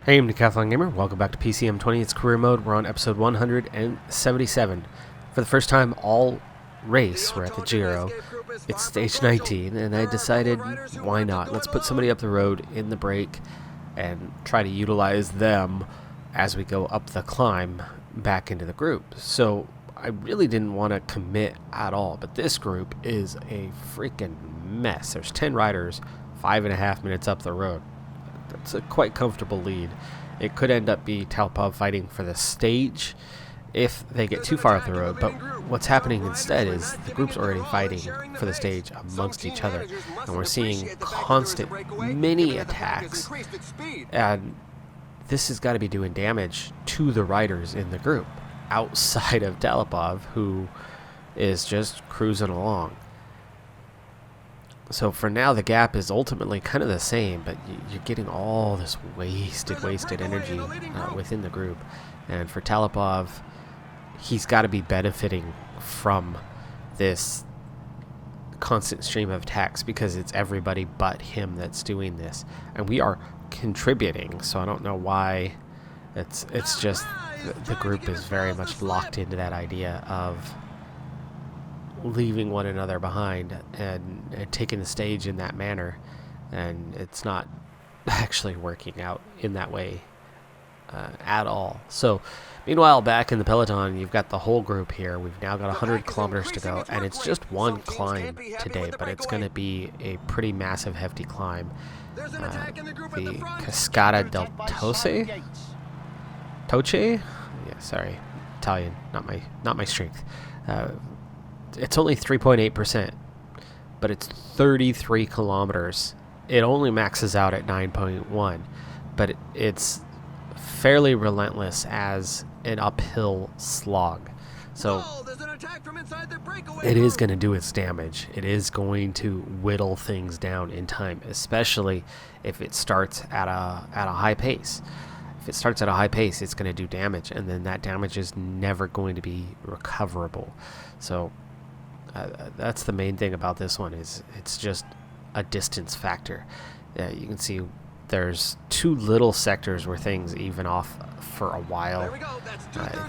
Hey, I'm Decathlon Gamer. Welcome back to PCM20. It's career mode. We're on episode 177. For the first time all race, we're at the Giro. It's stage 19, and I decided, why not? Let's put somebody up the road in the break and try to utilize them as we go up the climb back into the group. So I really didn't want to commit at all, but this group is a freaking mess. There's 10 riders, 5.5 minutes up the road. It's a quite comfortable lead. It could end up be Talpov fighting for the stage if they get too far up the road, but what's happening instead is the group's already fighting for the stage amongst each other, and we're seeing constant mini attacks, and this has got to be doing damage to the riders in the group outside of Talpov, who is just cruising along. So for now, the gap is ultimately kind of the same, but you're getting all this wasted energy within the group. And for Talpov, he's got to be benefiting from this constant stream of attacks because it's everybody but him that's doing this. And we are contributing, so I don't know why. It's just the group is very much locked into that idea of leaving one another behind and taking the stage in that manner, and it's not actually working out in that way at all. So meanwhile, back in the Peloton, you've got the whole group here. We've now got 100 kilometers to go, and it's just one climb today, but it's going to be a pretty massive, hefty climb. The Cascata del Toce? Yeah, sorry, Italian, not my strength. It's only 3.8%, but it's 33 kilometers. It only maxes out at 9.1, but it's fairly relentless as an uphill slog. So it is going to do its damage. It is going to whittle things down in time, especially if it starts at a high pace. If it starts at a high pace, it's going to do damage, and then that damage is never going to be recoverable. So that's the main thing about this one, is it's just a distance factor. You can see there's two little sectors where things even off for a while,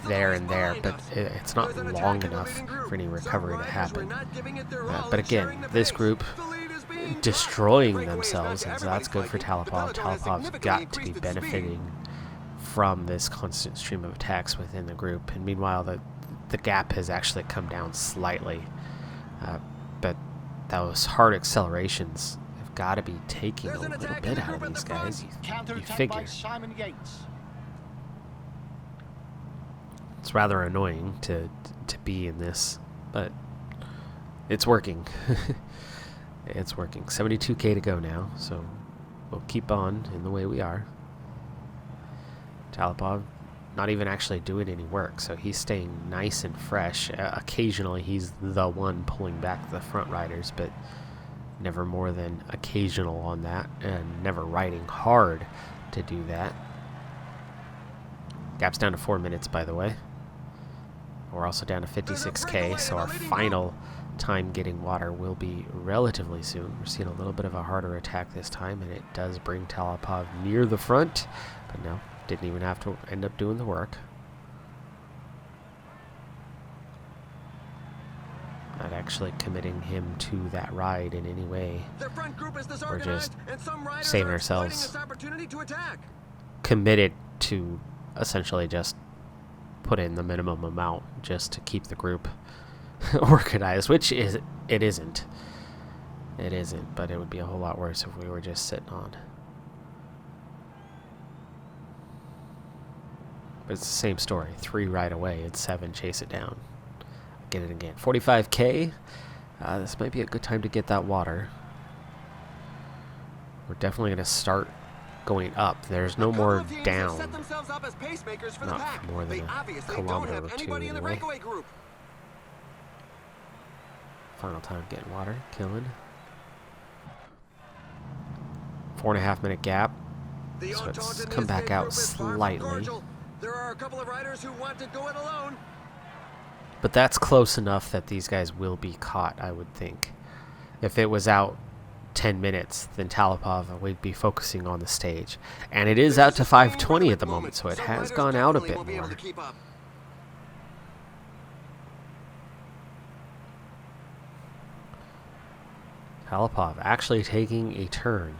there and there, but it's not long enough for any recovery to happen. But again, this group destroying themselves, and so that's good for Talpov. Talpov's got to be benefiting from this constant stream of attacks within the group, and meanwhile the gap has actually come down slightly. But those hard accelerations have got to be taking a little bit out of these guys. You figure. It's rather annoying to be in this, but it's working. It's working. 72K to go now, so we'll keep on in the way we are. Talpov not even actually doing any work, so he's staying nice and fresh. Occasionally he's the one pulling back the front riders, but never more than occasional on that, and never riding hard to do that. Gap's down to 4 minutes, by the way. We're also down to 56K, so our final time getting water will be relatively soon. We're seeing a little bit of a harder attack this time, and it does bring Talpov near the front, but no, didn't even have to end up doing the work. Not actually committing him to that ride in any way. We're just saving ourselves committed to essentially just put in the minimum amount just to keep the group organized, which it isn't. It isn't, but it would be a whole lot worse if we were just sitting on. But it's the same story. 3 right away, it's 7 chase it down. Get it again. 45K. This might be a good time to get that water. We're definitely going to start going up. There's no more down. Not for more than a kilometer or two anyway. Final time getting water. Killing. 4.5 minute gap. So it's come back out slightly. There are a couple of riders who want to go it alone. But that's close enough that these guys will be caught, I would think. If it was out 10 minutes, then Talipov would be focusing on the stage. And it is out to 5:20 at the moment, so it has gone out a bit more. Talipov actually taking a turn.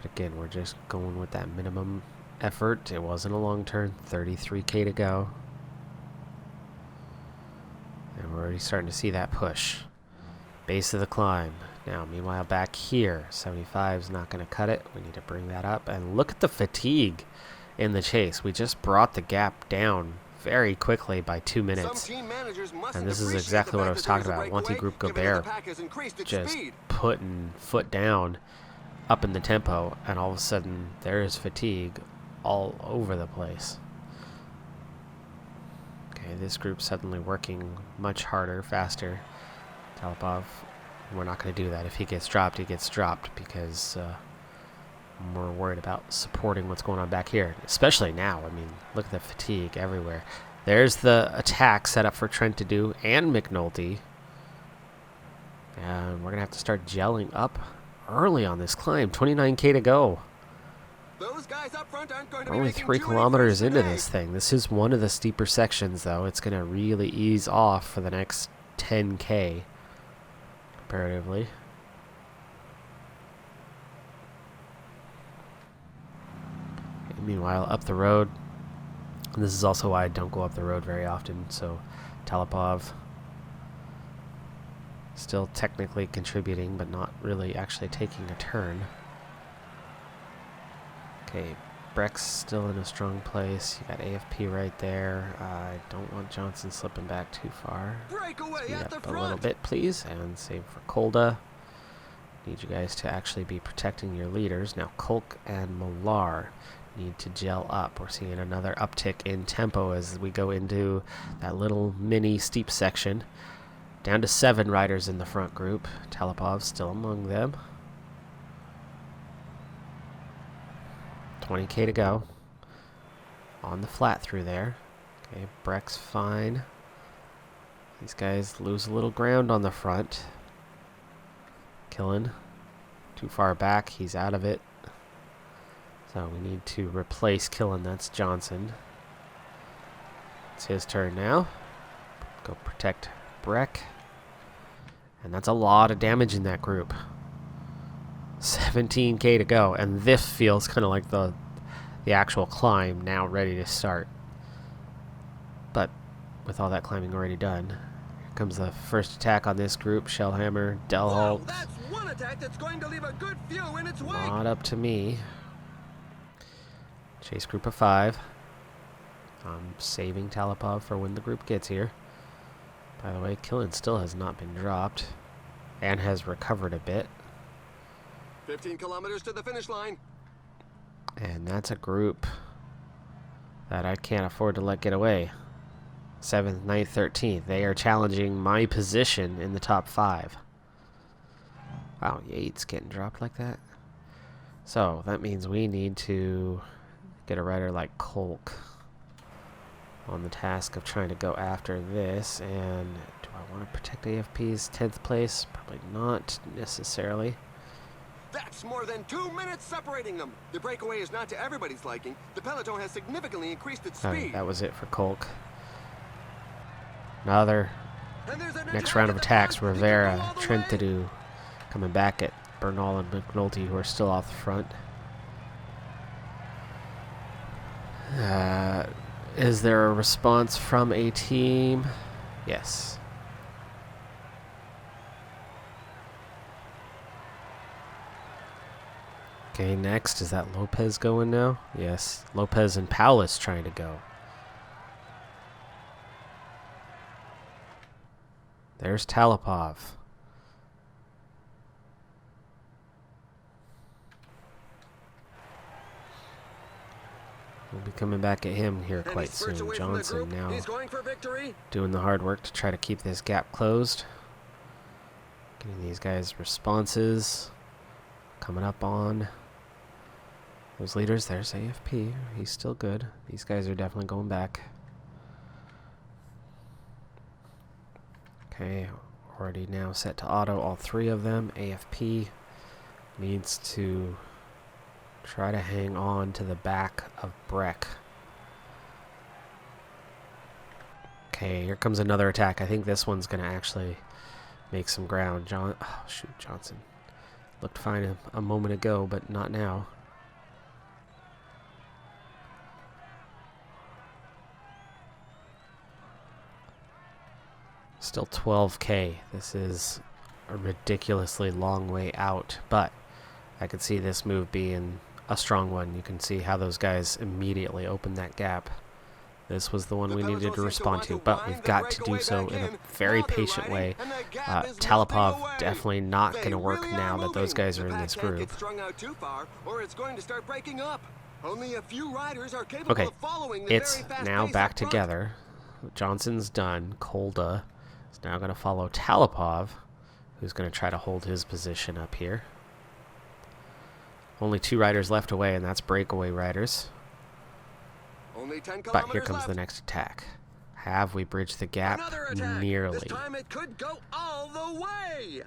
But again, we're just going with that minimum effort. It wasn't a long turn. 33K to go. And we're already starting to see that push. Base of the climb. Now, meanwhile, back here, 75 is not going to cut it. We need to bring that up. And look at the fatigue in the chase. We just brought the gap down very quickly by 2 minutes. And this is exactly what I was talking about. Wanty Group Gobert just putting foot down up in the tempo. And all of a sudden, there is fatigue all over the place. Okay, this group suddenly working much harder, faster. Talipov, we're not going to do that. If he gets dropped, he gets dropped, because we're worried about supporting what's going on back here, especially now. I mean, look at the fatigue everywhere. There's the attack set up for Trent to do, and McNulty. And we're going to have to start gelling up early on this climb. 29K to go. Those guys up front aren't going to We're only 3 kilometers into this thing. This is one of the steeper sections, though. It's going to really ease off for the next 10K. Comparatively. And meanwhile, up the road, and this is also why I don't go up the road very often, so Talipov still technically contributing, but not really actually taking a turn. Okay, Breck's still in a strong place. You got AFP right there. I don't want Johnson slipping back too far. Speed up a little bit, please. And same for Kolda. Need you guys to actually be protecting your leaders. Now, Kolk and Millar need to gel up. We're seeing another uptick in tempo as we go into that little mini steep section. Down to 7 riders in the front group. Talipov still among them. 20K to go on the flat through there. Okay, Breck's fine. These guys lose a little ground on the front. Killen too far back, he's out of it. So we need to replace Killen. That's Johnson. It's his turn now. Go protect Breck. And that's a lot of damage in that group. 17K to go, and this feels kind of like the actual climb now ready to start. But with all that climbing already done, here comes the first attack on this group. Shellhammer, Delholt. That's one attack that's going to leave a good few in its wake. Not up to me. Chase group of 5. I'm saving Talipov for when the group gets here. By the way, Killen still has not been dropped and has recovered a bit. 15 kilometers to the finish line. And that's a group that I can't afford to let get away. 7th, 9th, 13th. They are challenging my position in the top 5. Wow, Yates getting dropped like that. So that means we need to get a rider like Kolk on the task of trying to go after this. And do I want to protect AFP's 10th place? Probably not necessarily. That's more than 2 minutes separating them. The breakaway is not to everybody's liking. The Peloton has significantly increased its speed. Right, that was it for Kolk. Another next round of attacks. Rivera, Trentadue coming back at Bernal and McNulty, who are still off the front. Is there a response from a team? Yes. Okay, next, is that Lopez going now? Yes, Lopez and Paulus trying to go. There's Talipov. We'll be coming back at him here quite soon. Johnson now doing the hard work to try to keep this gap closed. Getting these guys responses. Coming up on those leaders. There's AFP. He's still good. These guys are definitely going back. Okay, already now set to auto, all 3 of them. AFP needs to try to hang on to the back of Breck. Okay, here comes another attack. I think this one's going to actually make some ground. Johnson. Looked fine a moment ago, but not now. Still 12K. This is a ridiculously long way out, but I could see this move being a strong one. You can see how those guys immediately opened that gap. This was the one we needed to respond to, but we've got to do so in a very patient way. Talipov definitely not going to work now that those guys are in this group. Okay, it's now back together. Johnson's done. Kolda is now going to follow Talipov, who's going to try to hold his position up here. Only 2 riders left away, and that's breakaway riders. But here comes the next attack. Have we bridged the gap? Nearly. This time it could go all the way.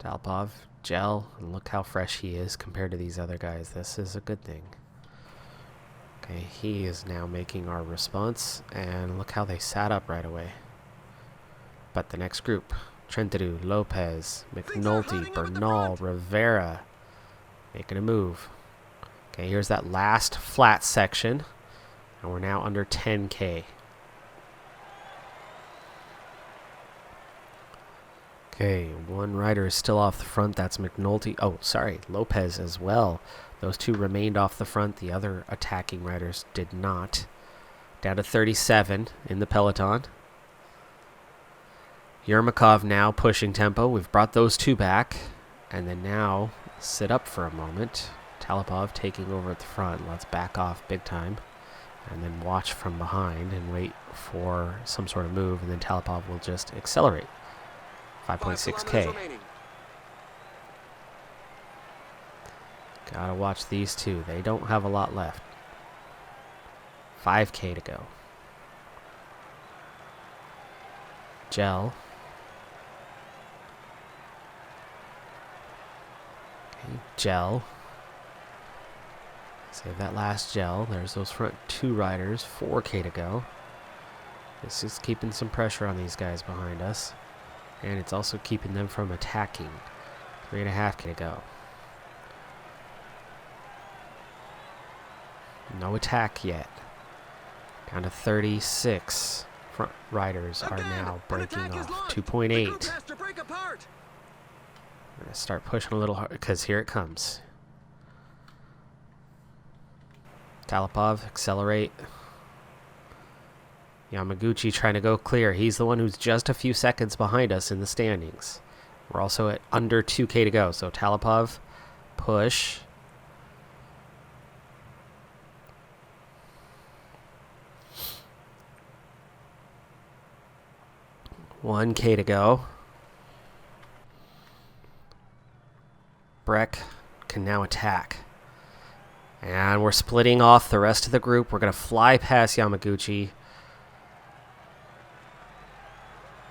Talipov, gel, and look how fresh he is compared to these other guys. This is a good thing. Okay, he is now making our response, and look how they sat up right away. But the next group, Trentadue, Lopez, McNulty, Bernal, Rivera, making a move. Okay, here's that last flat section. And we're now under 10K. Okay, 1 rider is still off the front. That's McNulty. Oh, sorry, Lopez as well. Those 2 remained off the front. The other attacking riders did not. Down to 37 in the peloton. Yermakov now pushing tempo. We've brought those 2 back. And then now, sit up for a moment. Talipov taking over at the front. Let's back off big time. And then watch from behind and wait for some sort of move, and then Talipov will just accelerate. 5.6K. Gotta watch these 2. They don't have a lot left. 5K to go. Gel. Okay, Gel. Save that last gel. There's those front 2 riders. 4K to go. This is keeping some pressure on these guys behind us. And it's also keeping them from attacking. 3.5K to go. No attack yet. Down to 36. Front riders are now breaking off. 2.8. We're going to start pushing a little hard because here it comes. Talipov, accelerate. Yamaguchi trying to go clear. He's the one who's just a few seconds behind us in the standings. We're also at under 2K to go. So Talipov, push. $1K to go. Breck can now attack. And we're splitting off the rest of the group. We're going to fly past Yamaguchi.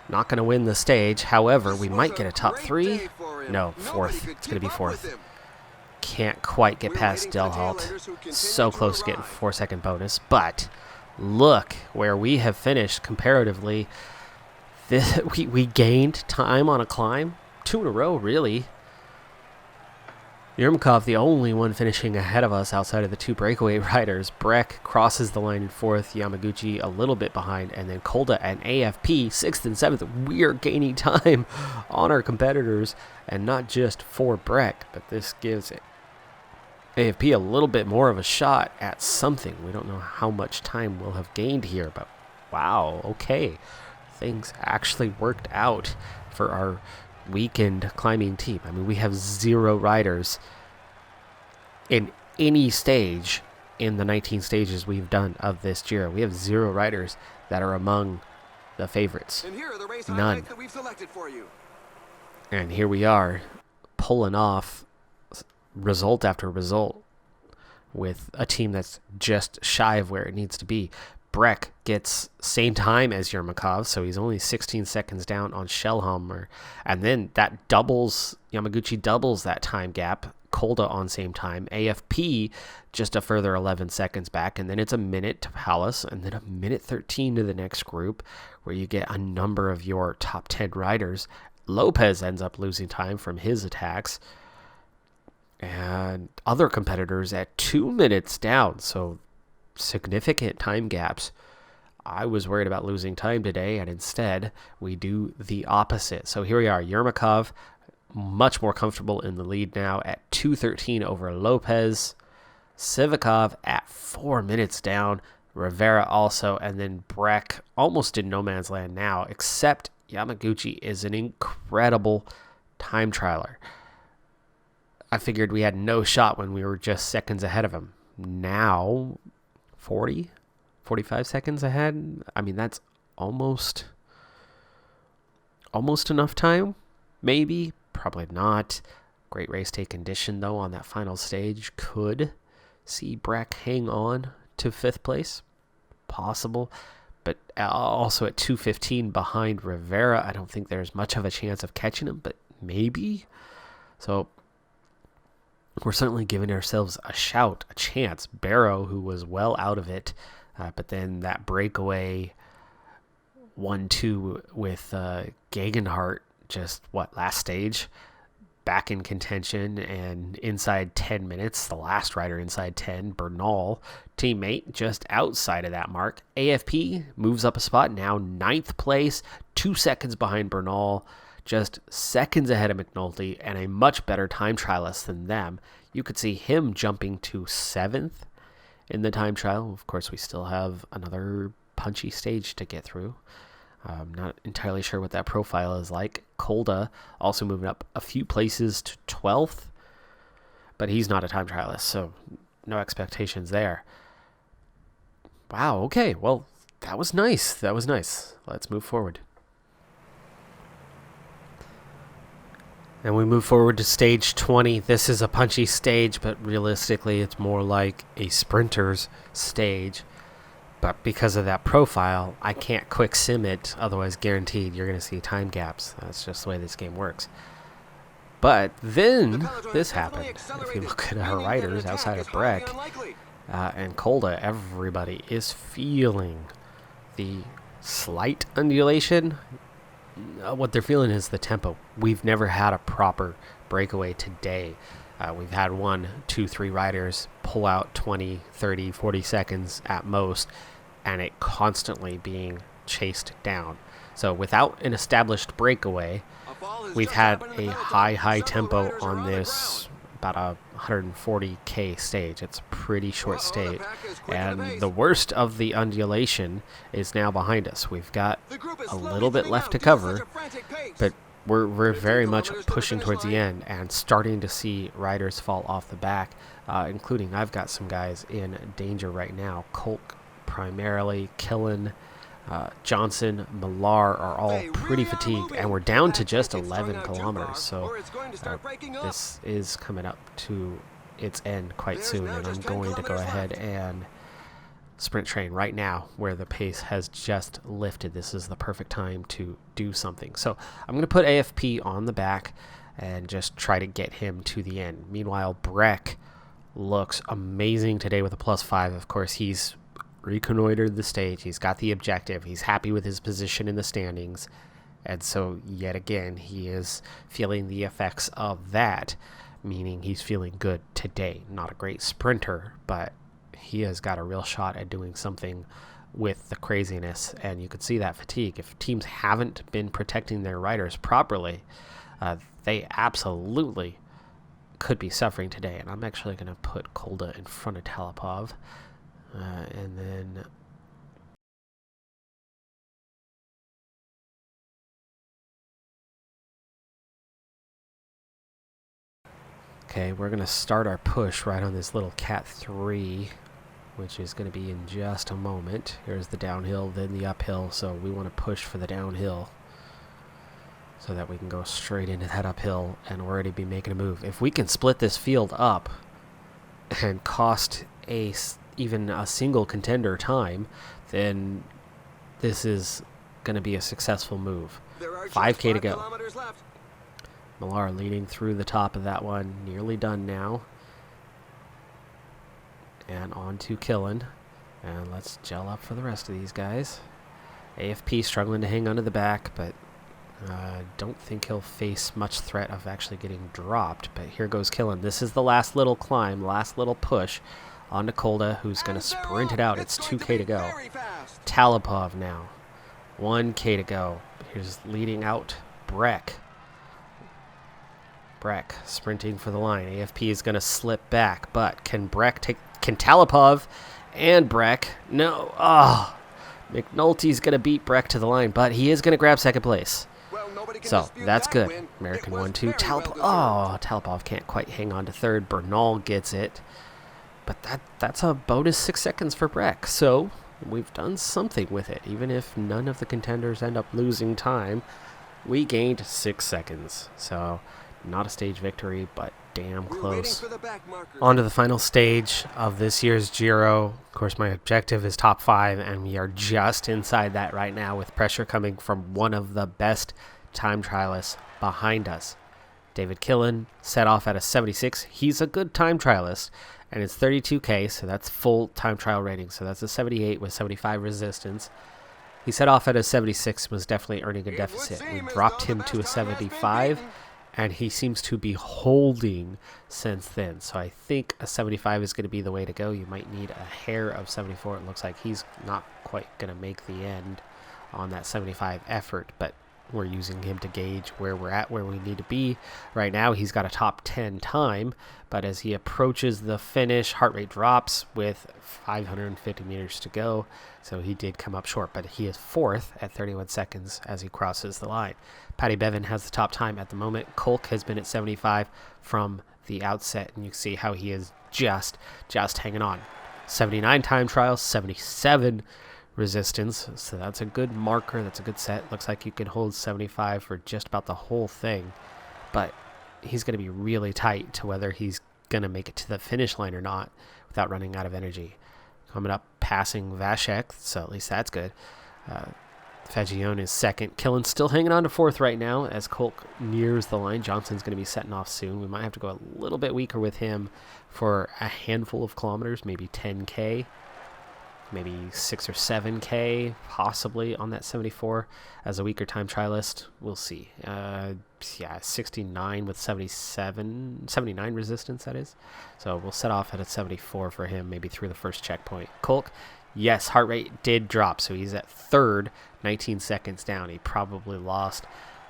Not going to win the stage. However, we might get a top 3. No, 4th. It's going to be 4th. Can't quite get past Delhalt. So close to getting 4-second bonus. But look where we have finished comparatively. We gained time on a climb. 2 in a row, really. Yermakov, the only one finishing ahead of us outside of the 2 breakaway riders. Breck crosses the line in 4th. Yamaguchi a little bit behind. And then Kolda and AFP 6th and 7th. We are gaining time on our competitors. And not just for Breck, but this gives AFP a little bit more of a shot at something. We don't know how much time we'll have gained here. But wow, okay. Things actually worked out for our weekend climbing team. I mean, we have 0 riders in any stage in the 19 stages we've done of this Giro. We have 0 riders that are among the favorites. And here are the race None. that we've selected for you. And here we are pulling off result after result with a team that's just shy of where it needs to be. Breck gets same time as Yermakov, so he's only 16 seconds down on Shellhammer. And then that doubles, Yamaguchi doubles that time gap. Kolda on same time. AFP just a further 11 seconds back. And then it's a minute to Palace, and then a minute 13 to the next group, where you get a number of your top 10 riders. Lopez ends up losing time from his attacks. And other competitors at 2 minutes down, so significant time gaps. I was worried about losing time today, and instead we do the opposite. So here we are, Yermakov much more comfortable in the lead now at 2:13 over Lopez. Sivakov at 4 minutes down. Rivera also, and then Breck almost in no man's land now, except Yamaguchi is an incredible time trialer. I figured we had no shot when we were just seconds ahead of him. Now, 45 seconds ahead. I mean, that's almost enough time. Maybe, probably not. Great race day condition, though, on that final stage. Could see Breck hang on to 5th place. Possible. But also at 2:15 behind Rivera. I don't think there's much of a chance of catching him, but maybe. So we're certainly giving ourselves a chance. Barrow, who was well out of it, but then that breakaway 1-2 with Gegenhardt, just last stage, back in contention and inside 10 minutes, the last rider inside 10, Bernal, teammate just outside of that mark. AFP moves up a spot, now 9th place, 2 seconds behind Bernal, just seconds ahead of McNulty, and a much better time trialist than them. You could see him jumping to 7th in the time trial. Of course, we still have another punchy stage to get through. I'm not entirely sure what that profile is like. Kolda also moving up a few places to 12th, but he's not a time trialist, so no expectations there. Wow, okay, well, that was nice. Let's move forward. And we move forward to stage 20. This is a punchy stage, but realistically it's more like a sprinter's stage. But because of that profile, I can't quick sim it, otherwise guaranteed you're going to see time gaps. That's just the way this game works. But then this happened. If you look at our riders outside of Breck and Kolda, everybody is feeling the slight undulation. What they're feeling is the tempo. We've never had a proper breakaway today. We've had 1, 2, 3 riders pull out 20, 30, 40 seconds at most, and it constantly being chased down. So without an established breakaway, we've had a high tempo on this about a 140K stage. It's a pretty short stage. And the worst of the undulation is now behind us. We've got a little bit left to cover, but we're very much pushing towards the end and starting to see riders fall off the back, including I've got some guys in danger right now. Kolk primarily, Killen, Johnson, Millar are all pretty fatigued, and we're down to just 11 kilometers, so this is coming up to its end quite soon, and I'm going to go ahead and sprint train right now where the pace has just lifted. This is the perfect time to do something. So I'm going to put AFP on the back and just try to get him to the end. Meanwhile, Breck looks amazing today with a +5. Of course, he's reconnoitered the stage. He's got the objective. He's happy with his position in the standings. And so, yet again, he is feeling the effects of that, meaning he's feeling good today. Not a great sprinter, but he has got a real shot at doing something with the craziness, and you could see that fatigue. If teams haven't been protecting their riders properly, they absolutely could be suffering today. And I'm actually going to put Kolda in front of Talipov, and then okay, we're going to start our push right on this little Cat 3, which is going to be in just a moment. Here's the downhill, then the uphill, so we want to push for the downhill so that we can go straight into that uphill and already be making a move. If we can split this field up and cost even a single contender time, then this is going to be a successful move. There are 5K to just 5 go. kilometers left. Millar leading through the top of that one. Nearly done now. And on to Killen. And let's gel up for the rest of these guys. AFP struggling to hang onto the back, but don't think he'll face much threat of actually getting dropped. But here goes Killen. This is the last little climb, last little push onto Kolda, who's going to sprint it out. It's 2K to go. Talipov now. 1K to go. Here's leading out Breck. Breck sprinting for the line. AFP is going to slip back, but can Talipov and Breck? No. Oh, McNulty's going to beat Breck to the line, but he is going to grab second place. Well, So that's good. Win. American 1-2. Talipov can't quite hang on to third. Bernal gets it. But that's a bonus 6 seconds for Breck. So we've done something with it. Even if none of the contenders end up losing time, we gained 6 seconds. So not a stage victory, but damn close. On to the final stage of this year's Giro. Of course, my objective is top 5, and we are just inside that right now with pressure coming from one of the best time trialists behind us. David Killen set off at a 76. He's a good time trialist, and it's 32K, so that's full time trial rating. So that's a 78 with 75 resistance. He set off at a 76, was definitely earning a deficit. We dropped him to a 75, and he seems to be holding since then. So I think a 75 is going to be the way to go. You might need a hair of 74. It looks like he's not quite going to make the end on that 75 effort, but we're using him to gauge where we're at, where we need to be. Right now, he's got a top 10 time, but as he approaches the finish, heart rate drops with 550 meters to go. So he did come up short, but he is 4th at 31 seconds as he crosses the line. Paddy Bevan has the top time at the moment. Kolk has been at 75 from the outset, and you can see how he is just hanging on. 79 time trial, 77 resistance, so that's a good marker. That's a good set. Looks like you can hold 75 for just about the whole thing, but he's going to be really tight to whether he's going to make it to the finish line or not without running out of energy. Coming up, passing Vashek, so at least that's good. Fagione is 2nd. Killen's still hanging on to 4th right now as Kolk nears the line. Johnson's going to be setting off soon. We might have to go a little bit weaker with him for a handful of kilometers, maybe 10K. Maybe 6 or 7K, possibly on that 74 as a weaker time trialist. We'll see. 69 with 79 resistance, that is. So we'll set off at a 74 for him, maybe through the first checkpoint. Kolk, yes, heart rate did drop, so he's at 3rd, 19 seconds down. He probably lost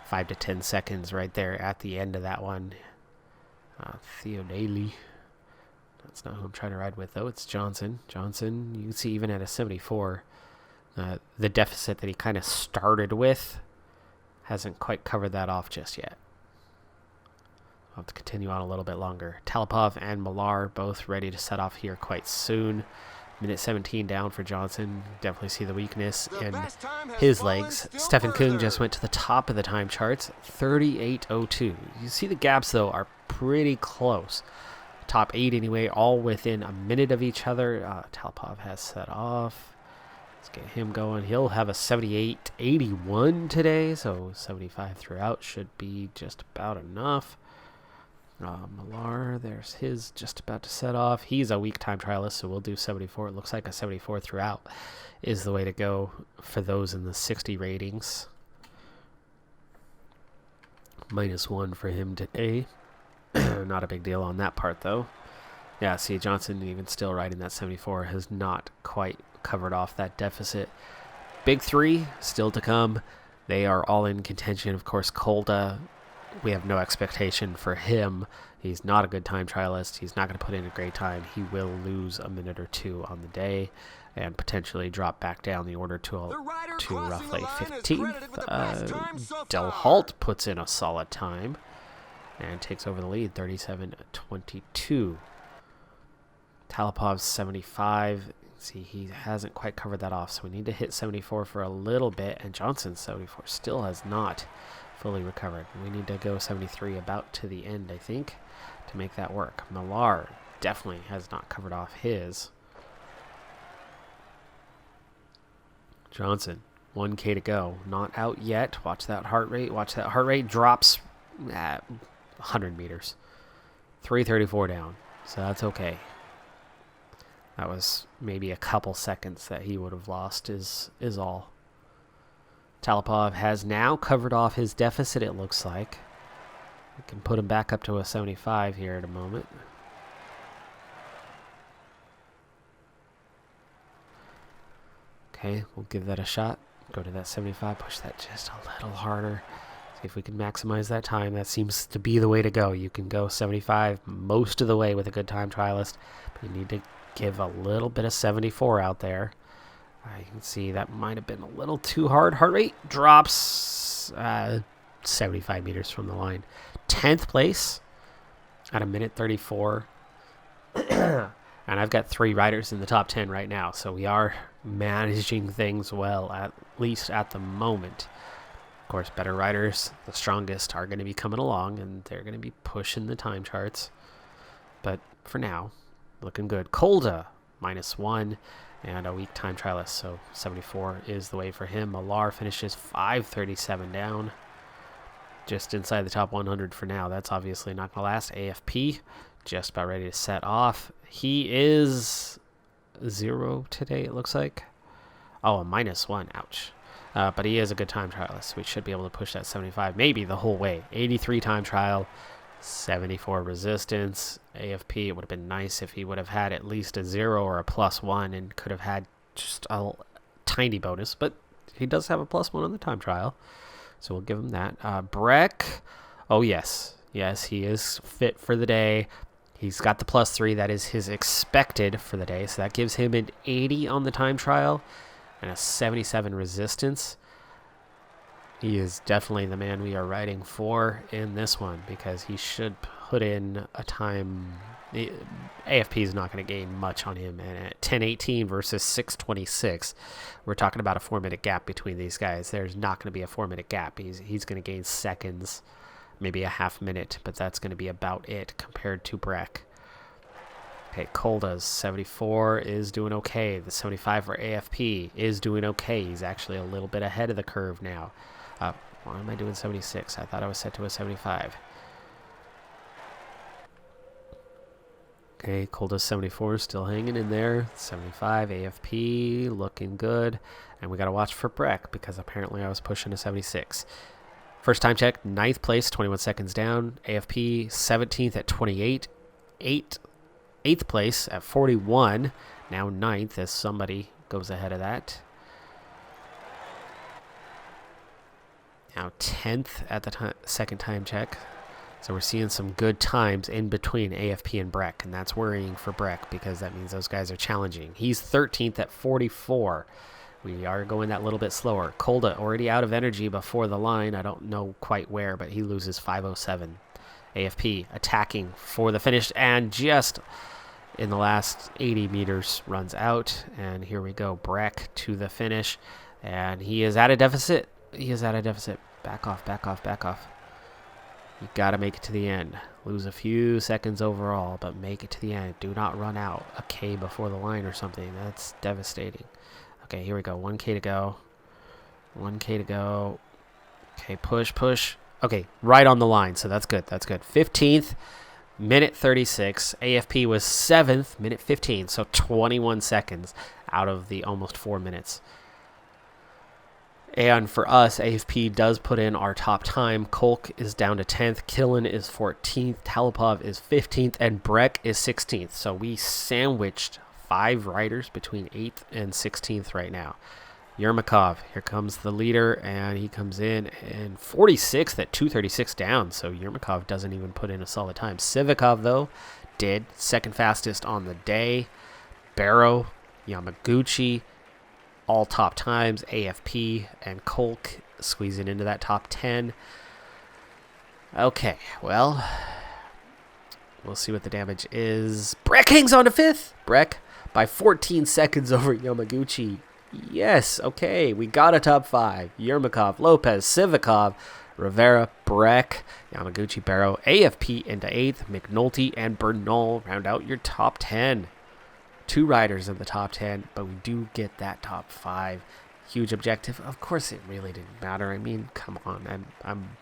5 to 10 seconds right there at the end of that one. Theo Daly. That's not who I'm trying to ride with, though. It's Johnson. Johnson, you can see even at a 74, the deficit that he kind of started with hasn't quite covered that off just yet. I'll have to continue on a little bit longer. Talipov and Millar both ready to set off here quite soon. Minute 17 down for Johnson. Definitely see the weakness in his legs. Stefan Kung just went to the top of the time charts, 38.02. You see the gaps, though, are pretty close. Top 8 anyway, all within a minute of each other. Talipov has set off. Let's get him going. He'll have a 78.81 today, so 75 throughout should be just about enough. Millar, there's his just about to set off. He's a weak time trialist, so we'll do 74. It looks like a 74 throughout is the way to go for those in the 60 ratings. -1 for him today. Not a big deal on that part, though. Yeah, see, Johnson, even still riding that 74, has not quite covered off that deficit. Big 3 still to come. They are all in contention. Of course, Kolda, we have no expectation for him. He's not a good time trialist. He's not going to put in a great time. He will lose a minute or 2 on the day and potentially drop back down the order to roughly 15th. Del Halt puts in a solid time and takes over the lead, 37.22. Talipov's 75. See, he hasn't quite covered that off, so we need to hit 74 for a little bit, and Johnson's 74 still has not fully recovered. We need to go 73 about to the end, I think, to make that work. Millar definitely has not covered off his. Johnson, 1K to go. Not out yet. Watch that heart rate. Watch that heart rate. Drops at 100 meters. 334 down. So that's okay. That was maybe a couple seconds that he would have lost is all. Talipov has now covered off his deficit, it looks like. We can put him back up to a 75 here in a moment. Okay, we'll give that a shot. Go to that 75, push that just a little harder. See if we can maximize that time. That seems to be the way to go. You can go 75 most of the way with a good time trialist, but you need to give a little bit of 74 out there. You can see that might have been a little too hard. Heart rate drops 75 meters from the line. 10th place at a minute 34. And I've got 3 riders in the top 10 right now, so we are managing things well, at least at the moment. Of course, better riders, the strongest, are going to be coming along, and they're going to be pushing the time charts. But for now, looking good. Kolda, -1, and a weak time trialist, so 74 is the way for him. Millar finishes 537 down, just inside the top 100 for now. That's obviously not going to last. AFP, just about ready to set off. He is 0 today, it looks like. Oh, a -1, ouch. But he is a good time trialist, so we should be able to push that 75 maybe the whole way. 83 time trial, 74 resistance. AFP, it would have been nice if he would have had at least a 0 or a +1 and could have had just a tiny bonus, but he does have a +1 on the time trial, so we'll give him that. Breck, oh yes, he is fit for the day. He's got the +3, that is his expected for the day, so that gives him an 80 on the time trial and a 77 resistance. He is definitely the man we are riding for in this one, because he should put in a time. AFP is not going to gain much on him, and at 10:18 versus 6:26, we're talking about a 4-minute gap between these guys. There's not going to be a 4-minute gap. He's going to gain seconds, maybe a half minute, but that's going to be about it compared to Breck. Okay, Kolda's 74 is doing okay. The 75 for AFP is doing okay. He's actually a little bit ahead of the curve now. Why am I doing 76? I thought I was set to a 75. Okay, Kolda's 74 is still hanging in there. 75, AFP, looking good. And we got to watch for Breck, because apparently I was pushing a 76. First time check, 9th place, 21 seconds down. AFP, 17th at 28. 8th place at 41. Now 9th as somebody goes ahead of that. Now 10th at the second time check. So we're seeing some good times in between AFP and Breck, and that's worrying for Breck, because that means those guys are challenging. He's 13th at 44. We are going that little bit slower. Kolda already out of energy before the line. I don't know quite where, but he loses 507. AFP attacking for the finish, and just in the last 80 meters runs out. And here we go. Breck to the finish, and he is at a deficit. Back off. You got to make it to the end. Lose a few seconds overall, but make it to the end. Do not run out a K before the line or something. That's devastating. Okay, here we go. 1K to go. 1K to go. Okay, push. Okay, right on the line, so that's good. 15th, minute 36. AFP was 7th, minute 15, so 21 seconds out of the almost 4 minutes. And for us, AFP does put in our top time. Kolk is down to 10th. Killen is 14th. Talipov is 15th. And Breck is 16th. So we sandwiched 5 riders between 8th and 16th right now. Yermakov, here comes the leader, and he comes in 46th at 236 down. So Yermakov doesn't even put in a solid time. Sivikov, though, did. Second fastest on the day. Barrow, Yamaguchi, all top times. AFP and Kolk squeezing into that top 10. Okay, well, we'll see what the damage is. Breck hangs on to 5th. Breck by 14 seconds over Yamaguchi. Yes, okay, we got a top 5. Yermakov, Lopez, Sivikov, Rivera, Breck, Yamaguchi, Barrow, AFP into 8th. McNulty and Bernal round out your top 10. 2 riders in the top 10, but we do get that top 5. huge objective. Of course, it really didn't matter. I mean, come on, I'm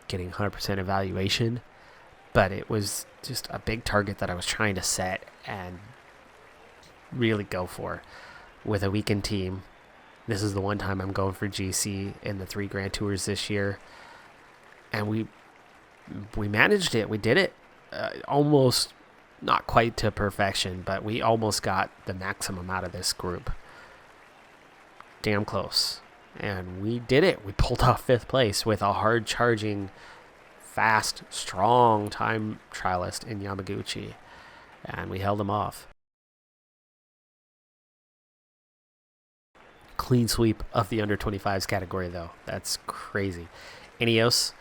getting 100% evaluation, but it was just a big target that I was trying to set and really go for with a weekend team. This is the one time I'm going for GC in the 3 Grand Tours this year, and we managed it. We did it almost, not quite to perfection, but we almost got the maximum out of this group. Damn close. And we did it. We pulled off 5th place with a hard charging, fast, strong time trialist in Yamaguchi. And we held him off. Clean sweep of the under 25s category, though. That's crazy. Ineos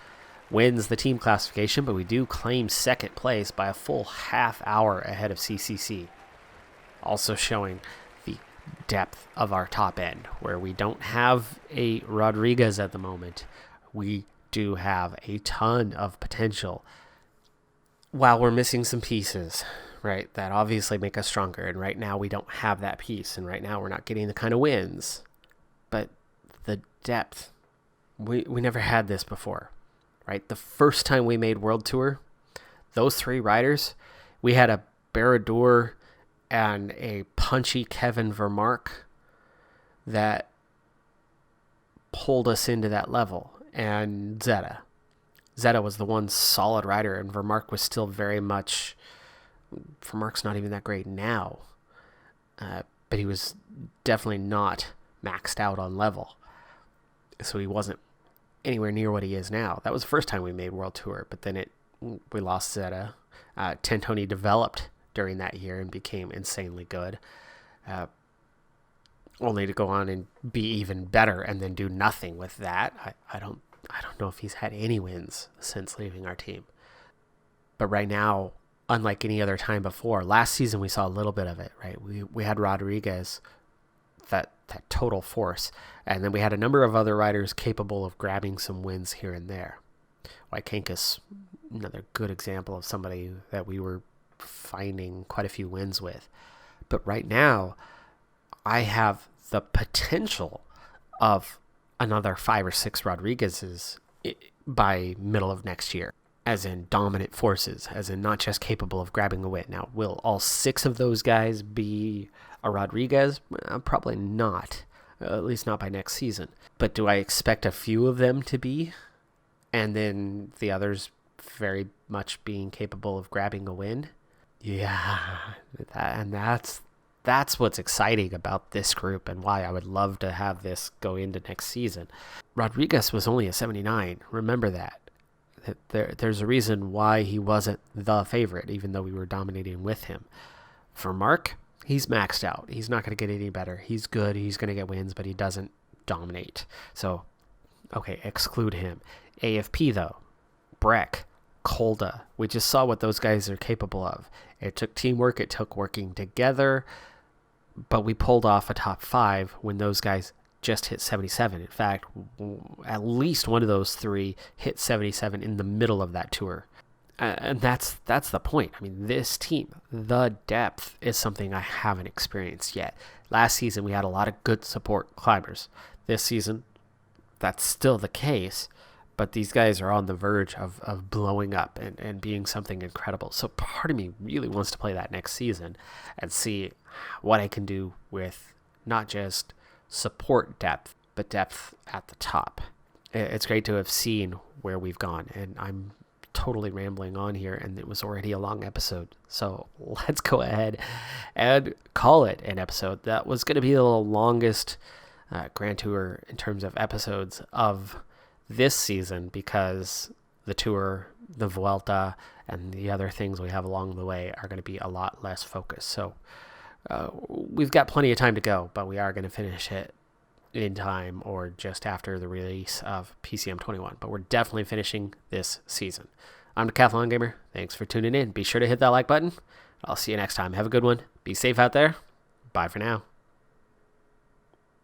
wins the team classification, but we do claim 2nd place by a full half hour ahead of CCC. Also showing the depth of our top end, where we don't have a Rodriguez at the moment. We do have a ton of potential, while we're missing some pieces, right, that obviously make us stronger. And right now we don't have that piece, and right now we're not getting the kind of wins. But the depth, we never had this before, right? The first time we made World Tour, those 3 riders, we had a Barradour and a punchy Kevin Vermark that pulled us into that level. And Zeta was the one solid rider, and Vermark was still very much... Vermark's not even that great now, but he was definitely not maxed out on level. So he wasn't anywhere near what he is now. That was the first time we made World Tour, but then we lost Zeta. Tentoni developed during that year and became insanely good, only to go on and be even better and then do nothing with that. I don't know if he's had any wins since leaving our team. But right now, unlike any other time before, last season we saw a little bit of it, right? We had Rodriguez, that total force, and then we had a number of other riders capable of grabbing some wins here and there. Wykankus, another good example of somebody that we were finding quite a few wins with. But right now, I have the potential of another 5 or 6 Rodriguez's by middle of next year, as in dominant forces, as in not just capable of grabbing a win. Now, will all 6 of those guys be a Rodriguez? Probably not, at least not by next season. But do I expect a few of them to be, and then the others very much being capable of grabbing a win? Yeah, and that's what's exciting about this group and why I would love to have this go into next season. Rodriguez was only a 79. Remember that. There's a reason why he wasn't the favorite, even though we were dominating with him. For Mark, he's maxed out. He's not going to get any better. He's good. He's going to get wins, but he doesn't dominate. So, okay, exclude him. AFP, though, Breck, Kolda, we just saw what those guys are capable of. It took teamwork. It took working together. But we pulled off a top 5 when those guys just hit 77. In fact, at least one of those 3 hit 77 in the middle of that tour. And that's the point. I mean, this team, the depth is something I haven't experienced yet. Last season, we had a lot of good support climbers. This season, that's still the case, but these guys are on the verge of blowing up and being something incredible. So part of me really wants to play that next season and see what I can do with not just support depth, but depth at the top. It's great to have seen where we've gone, and I'm totally rambling on here, and it was already a long episode. So let's go ahead and call it an episode. That was going to be the longest Grand Tour in terms of episodes of this season, because the Tour, the Vuelta, and the other things we have along the way are going to be a lot less focused. So we've got plenty of time to go, but we are going to finish it in time or just after the release of PCM20. But we're definitely finishing this season. I'm Decathlon Gamer. Thanks for tuning in. Be sure to hit that like button. I'll see you next time. Have a good one. Be safe out there. Bye for now.